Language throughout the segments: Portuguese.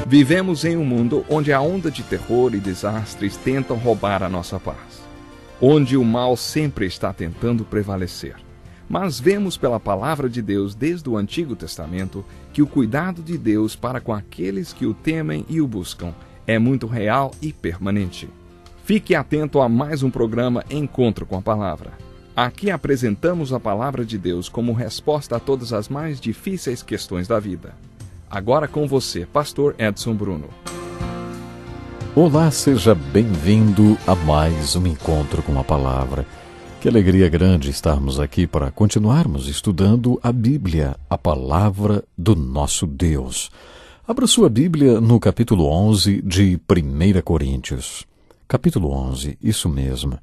Vivemos em um mundo onde a onda de terror e desastres tentam roubar a nossa paz, onde o mal sempre está tentando prevalecer. Mas vemos pela palavra de Deus desde o Antigo Testamento que o cuidado de Deus para com aqueles que o temem e o buscam é muito real e permanente. Fique atento a mais um programa Encontro com a Palavra. Aqui apresentamos a palavra de Deus como resposta a todas as mais difíceis questões da vida. Agora com você, Pastor Edson Bruno. Olá, seja bem-vindo a mais um Encontro com a Palavra. Que alegria grande estarmos aqui para continuarmos estudando a Bíblia, a Palavra do nosso Deus. Abra sua Bíblia no capítulo 11 de 1 Coríntios. Capítulo 11, isso mesmo.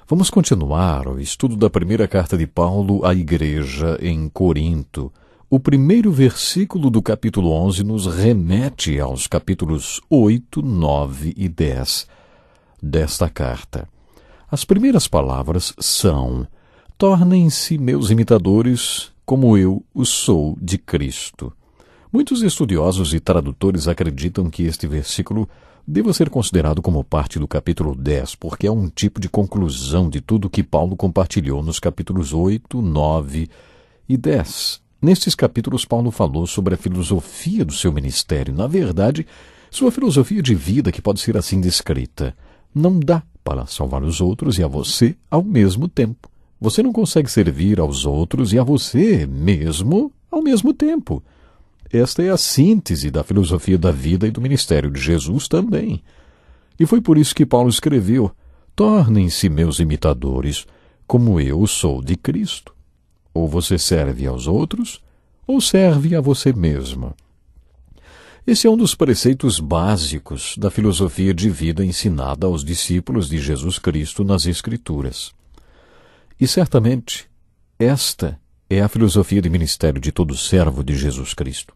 Vamos continuar o estudo da primeira carta de Paulo à igreja em Corinto. O primeiro versículo do capítulo 11 nos remete aos capítulos 8, 9 e 10 desta carta. As primeiras palavras são: tornem-se meus imitadores, como eu o sou de Cristo. Muitos estudiosos e tradutores acreditam que este versículo deva ser considerado como parte do capítulo 10, porque é um tipo de conclusão de tudo que Paulo compartilhou nos capítulos 8, 9 e 10. Nestes capítulos, Paulo falou sobre a filosofia do seu ministério. Na verdade, sua filosofia de vida, que pode ser assim descrita: não dá para salvar os outros e a você ao mesmo tempo. Você não consegue servir aos outros e a você mesmo ao mesmo tempo. Esta é a síntese da filosofia da vida e do ministério de Jesus também. E foi por isso que Paulo escreveu: tornem-se meus imitadores, como eu sou de Cristo. Ou você serve aos outros, ou serve a você mesmo. Esse é um dos preceitos básicos da filosofia de vida ensinada aos discípulos de Jesus Cristo nas Escrituras. E certamente, esta é a filosofia de ministério de todo servo de Jesus Cristo.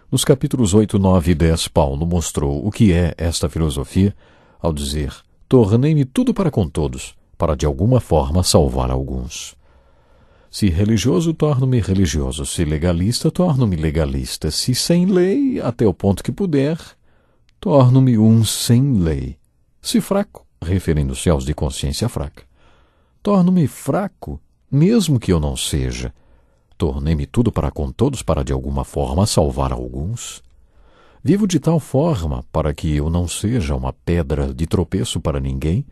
Nos capítulos 8, 9 e 10, Paulo mostrou o que é esta filosofia ao dizer: tornei-me tudo para com todos, para de alguma forma salvar alguns. Se religioso, torno-me religioso. Se legalista, torno-me legalista. Se sem lei, até o ponto que puder, torno-me um sem lei. Se fraco, referindo-se aos de consciência fraca, torno-me fraco, mesmo que eu não seja. Tornei-me tudo para com todos, para de alguma forma salvar alguns. Vivo de tal forma para que eu não seja uma pedra de tropeço para ninguém,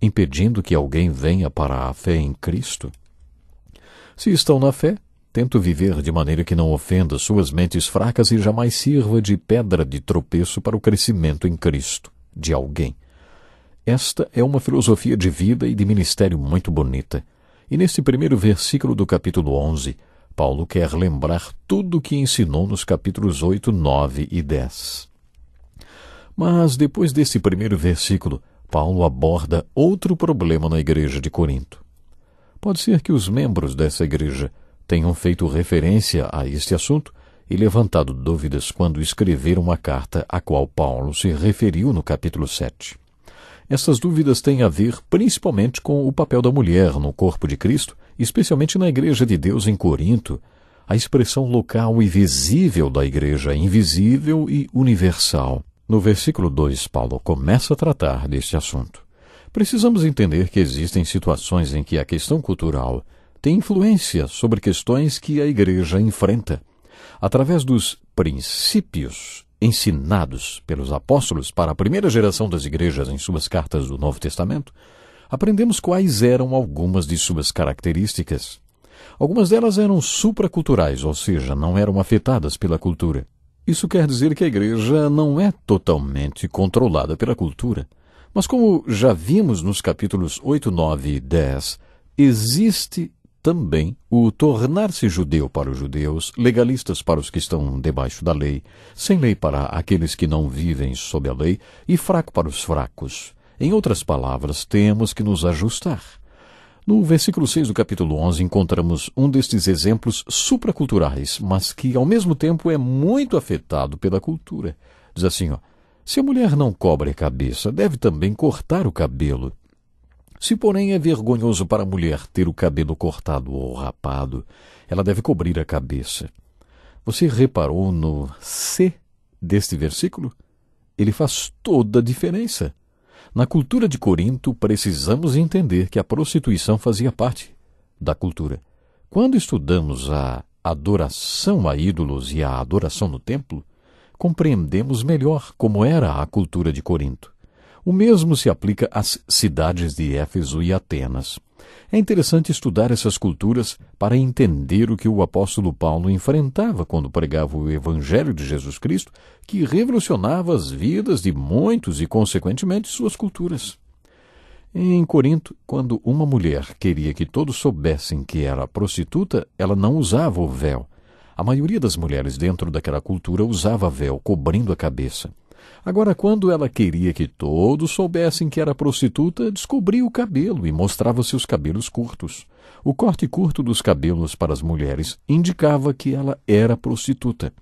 impedindo que alguém venha para a fé em Cristo. Se estão na fé, tento viver de maneira que não ofenda suas mentes fracas e jamais sirva de pedra de tropeço para o crescimento em Cristo de alguém. Esta é uma filosofia de vida e de ministério muito bonita. E neste primeiro versículo do capítulo 11, Paulo quer lembrar tudo o que ensinou nos capítulos 8, 9 e 10. Mas depois deste primeiro versículo, Paulo aborda outro problema na igreja de Corinto. Pode ser que os membros dessa igreja tenham feito referência a este assunto e levantado dúvidas quando escreveram a carta a qual Paulo se referiu no capítulo 7. Essas dúvidas têm a ver principalmente com o papel da mulher no corpo de Cristo, especialmente na igreja de Deus em Corinto. A expressão local e visível da igreja é invisível e universal. No versículo 2, Paulo começa a tratar deste assunto. Precisamos entender que existem situações em que a questão cultural tem influência sobre questões que a igreja enfrenta. Através dos princípios ensinados pelos apóstolos para a primeira geração das igrejas em suas cartas do Novo Testamento, aprendemos quais eram algumas de suas características. Algumas delas eram supraculturais, ou seja, não eram afetadas pela cultura. Isso quer dizer que a igreja não é totalmente controlada pela cultura. Mas como já vimos nos capítulos 8, 9 e 10, existe também o tornar-se judeu para os judeus, legalistas para os que estão debaixo da lei, sem lei para aqueles que não vivem sob a lei e fraco para os fracos. Em outras palavras, temos que nos ajustar. No versículo 6 do capítulo 11 encontramos um destes exemplos supraculturais, mas que ao mesmo tempo é muito afetado pela cultura. Diz assim, se a mulher não cobre a cabeça, deve também cortar o cabelo. Se, porém, é vergonhoso para a mulher ter o cabelo cortado ou rapado, ela deve cobrir a cabeça. Você reparou no C deste versículo? ele faz toda a diferença. Na cultura de Corinto, precisamos entender que a prostituição fazia parte da cultura. Quando estudamos a adoração a ídolos e a adoração no templo, compreendemos melhor como era a cultura de Corinto. O mesmo se aplica às cidades de Éfeso e Atenas. É interessante estudar essas culturas para entender o que o apóstolo Paulo enfrentava quando pregava o Evangelho de Jesus Cristo, que revolucionava as vidas de muitos e, consequentemente, suas culturas. Em Corinto, quando uma mulher queria que todos soubessem que era prostituta, ela não usava o véu. A maioria das mulheres dentro daquela cultura usava véu, cobrindo a cabeça. Agora, quando ela queria que todos soubessem que era prostituta, descobria o cabelo e mostrava seus cabelos curtos. O corte curto dos cabelos para as mulheres indicava que ela era prostituta.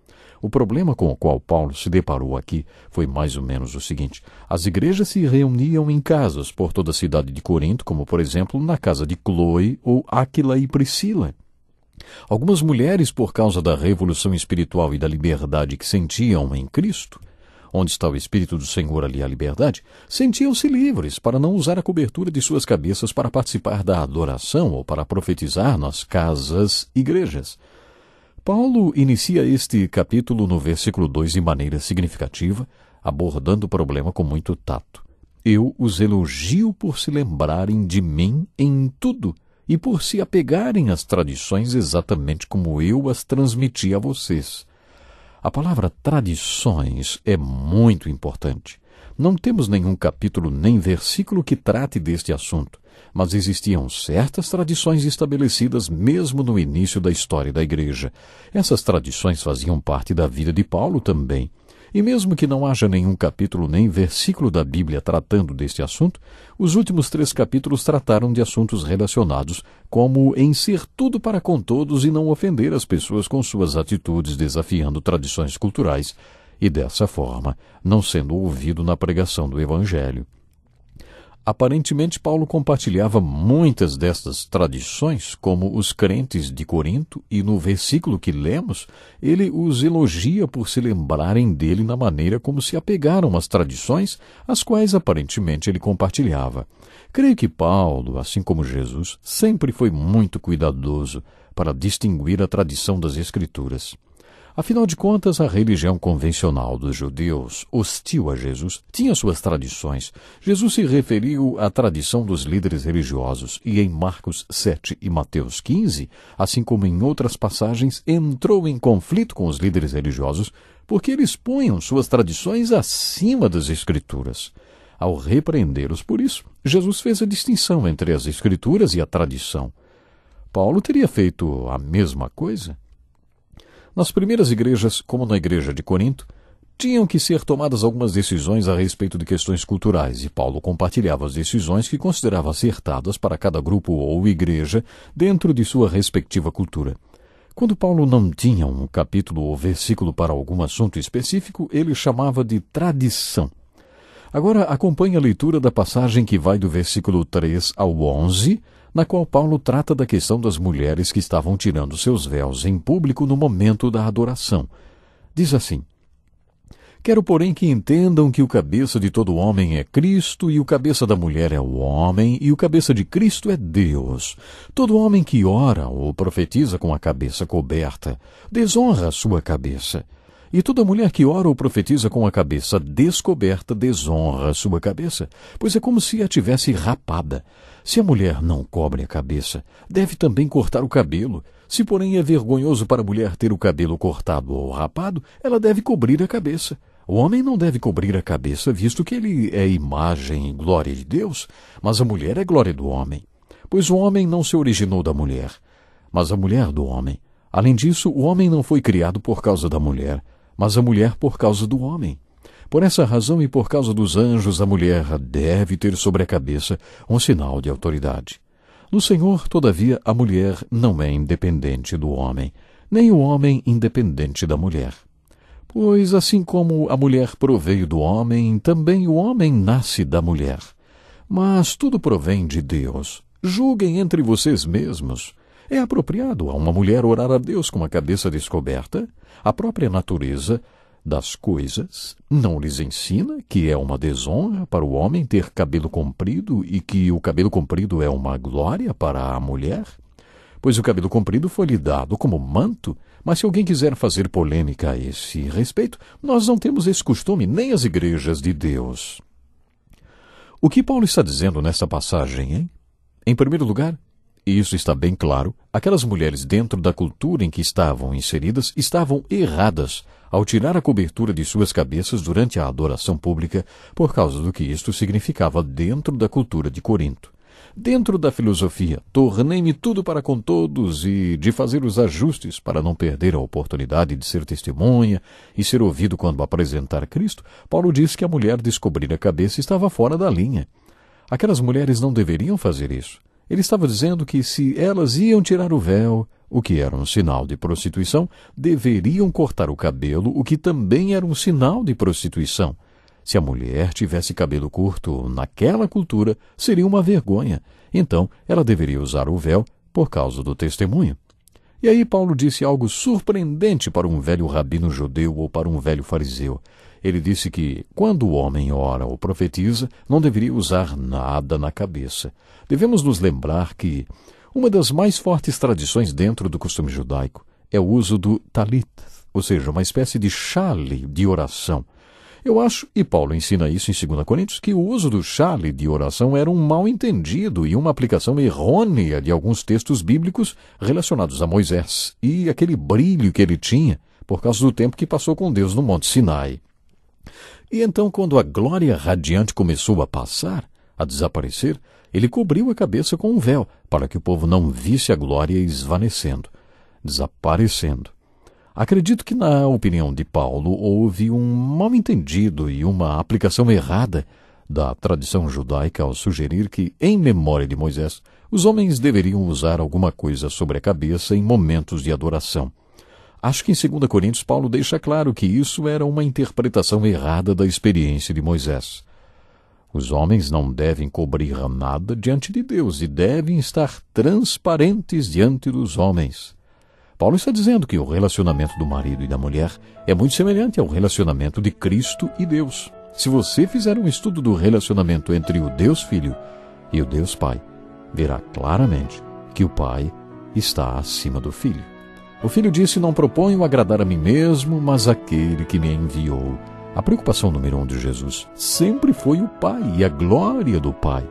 O problema com o qual Paulo se deparou aqui foi mais ou menos o seguinte: as igrejas se reuniam em casas por toda a cidade de Corinto, como por exemplo na casa de Cloe ou Áquila e Priscila. Algumas mulheres, por causa da revolução espiritual e da liberdade que sentiam em Cristo, onde está o Espírito do Senhor, ali a liberdade, sentiam-se livres para não usar a cobertura de suas cabeças para participar da adoração ou para profetizar nas casas-igrejas. Paulo inicia este capítulo no versículo 2 de maneira significativa, abordando o problema com muito tato. Eu os elogio por se lembrarem de mim em tudo e por se apegarem às tradições exatamente como eu as transmiti a vocês. A palavra tradições é muito importante. Não temos nenhum capítulo nem versículo que trate deste assunto, mas existiam certas tradições estabelecidas mesmo no início da história da igreja. Essas tradições faziam parte da vida de Paulo também. E mesmo que não haja nenhum capítulo nem versículo da Bíblia tratando deste assunto, os últimos 3 capítulos trataram de assuntos relacionados, como em ser tudo para com todos e não ofender as pessoas com suas atitudes, desafiando tradições culturais e, dessa forma, não sendo ouvido na pregação do Evangelho. Aparentemente, Paulo compartilhava muitas destas tradições, como os crentes de Corinto, e no versículo que lemos, ele os elogia por se lembrarem dele na maneira como se apegaram às tradições, as quais aparentemente ele compartilhava. Creio que Paulo, assim como Jesus, sempre foi muito cuidadoso para distinguir a tradição das Escrituras. Afinal de contas, a religião convencional dos judeus, hostil a Jesus, tinha suas tradições. Jesus se referiu à tradição dos líderes religiosos e em Marcos 7 e Mateus 15, assim como em outras passagens, entrou em conflito com os líderes religiosos porque eles punham suas tradições acima das Escrituras. Ao repreendê-los por isso, Jesus fez a distinção entre as Escrituras e a tradição. Paulo teria feito a mesma coisa? Nas primeiras igrejas, como na igreja de Corinto, tinham que ser tomadas algumas decisões a respeito de questões culturais, e Paulo compartilhava as decisões que considerava acertadas para cada grupo ou igreja dentro de sua respectiva cultura. Quando Paulo não tinha um capítulo ou versículo para algum assunto específico, ele chamava de tradição. Agora acompanhe a leitura da passagem que vai do versículo 3 ao 11, na qual Paulo trata da questão das mulheres que estavam tirando seus véus em público no momento da adoração. Diz assim: Quero, porém, que entendam que o cabeça de todo homem é Cristo, e o cabeça da mulher é o homem, e o cabeça de Cristo é Deus. Todo homem que ora ou profetiza com a cabeça coberta desonra a sua cabeça. E toda mulher que ora ou profetiza com a cabeça descoberta desonra a sua cabeça, pois é como se a tivesse rapada. Se a mulher não cobre a cabeça, deve também cortar o cabelo. Se, porém, é vergonhoso para a mulher ter o cabelo cortado ou rapado, ela deve cobrir a cabeça. O homem não deve cobrir a cabeça, visto que ele é imagem e glória de Deus, mas a mulher é glória do homem. Pois o homem não se originou da mulher, mas a mulher do homem. Além disso, o homem não foi criado por causa da mulher, mas a mulher por causa do homem. Por essa razão e por causa dos anjos, a mulher deve ter sobre a cabeça um sinal de autoridade. No Senhor, todavia, a mulher não é independente do homem, nem o homem independente da mulher. Pois, assim como a mulher proveio do homem, também o homem nasce da mulher. Mas tudo provém de Deus. Julguem entre vocês mesmos. É apropriado a uma mulher orar a Deus com a cabeça descoberta? A própria natureza das coisas, não lhes ensina que é uma desonra para o homem ter cabelo comprido e que o cabelo comprido é uma glória para a mulher? Pois o cabelo comprido foi-lhe dado como manto, mas se alguém quiser fazer polêmica a esse respeito, nós não temos esse costume, nem as igrejas de Deus. O que Paulo está dizendo nessa passagem, hein? Em primeiro lugar, e isso está bem claro, aquelas mulheres dentro da cultura em que estavam inseridas estavam erradas ao tirar a cobertura de suas cabeças durante a adoração pública por causa do que isto significava dentro da cultura de Corinto. Dentro da filosofia, tornei-me tudo para com todos e de fazer os ajustes para não perder a oportunidade de ser testemunha e ser ouvido quando apresentar Cristo, Paulo diz que a mulher descobrir a cabeça estava fora da linha. Aquelas mulheres não deveriam fazer isso. Ele estava dizendo que se elas iam tirar o véu, o que era um sinal de prostituição, deveriam cortar o cabelo, o que também era um sinal de prostituição. Se a mulher tivesse cabelo curto naquela cultura, seria uma vergonha. Então, ela deveria usar o véu por causa do testemunho. E aí Paulo disse algo surpreendente para um velho rabino judeu ou para um velho fariseu. Ele disse que, quando o homem ora ou profetiza, não deveria usar nada na cabeça. Devemos nos lembrar que uma das mais fortes tradições dentro do costume judaico é o uso do talit, ou seja, uma espécie de chale de oração. Eu acho, e Paulo ensina isso em 2 Coríntios, que o uso do chale de oração era um mal-entendido e uma aplicação errônea de alguns textos bíblicos relacionados a Moisés e aquele brilho que ele tinha por causa do tempo que passou com Deus no Monte Sinai. E então, quando a glória radiante começou a passar, a desaparecer, ele cobriu a cabeça com um véu, para que o povo não visse a glória esvanecendo, desaparecendo. Acredito que, na opinião de Paulo, houve um mal-entendido e uma aplicação errada da tradição judaica ao sugerir que, em memória de Moisés, os homens deveriam usar alguma coisa sobre a cabeça em momentos de adoração. Acho que em 2 Coríntios Paulo deixa claro que isso era uma interpretação errada da experiência de Moisés. Os homens não devem cobrir nada diante de Deus e devem estar transparentes diante dos homens. Paulo está dizendo que o relacionamento do marido e da mulher é muito semelhante ao relacionamento de Cristo e Deus. Se você fizer um estudo do relacionamento entre o Deus Filho e o Deus Pai, verá claramente que o Pai está acima do Filho. O Filho disse: não proponho agradar a mim mesmo, mas aquele que me enviou. A preocupação número 1 de Jesus sempre foi o Pai e a glória do Pai.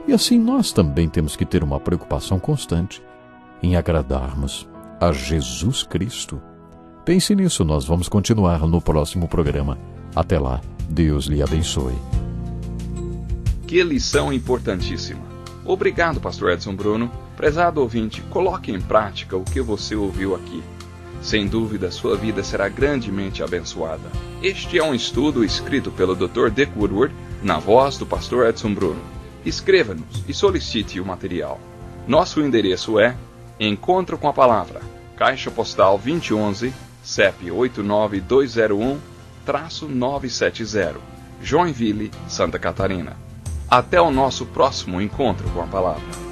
E assim nós também temos que ter uma preocupação constante em agradarmos a Jesus Cristo. Pense nisso, nós vamos continuar no próximo programa. Até lá, Deus lhe abençoe. Que lição importantíssima. Obrigado, Pastor Edson Bruno. Prezado ouvinte, coloque em prática o que você ouviu aqui. Sem dúvida, sua vida será grandemente abençoada. Este é um estudo escrito pelo Dr. Dick Woodward, na voz do Pastor Edson Bruno. Escreva-nos e solicite o material. Nosso endereço é Encontro com a Palavra, Caixa Postal 2011, CEP 89201-970, Joinville, Santa Catarina. Até o nosso próximo Encontro com a Palavra.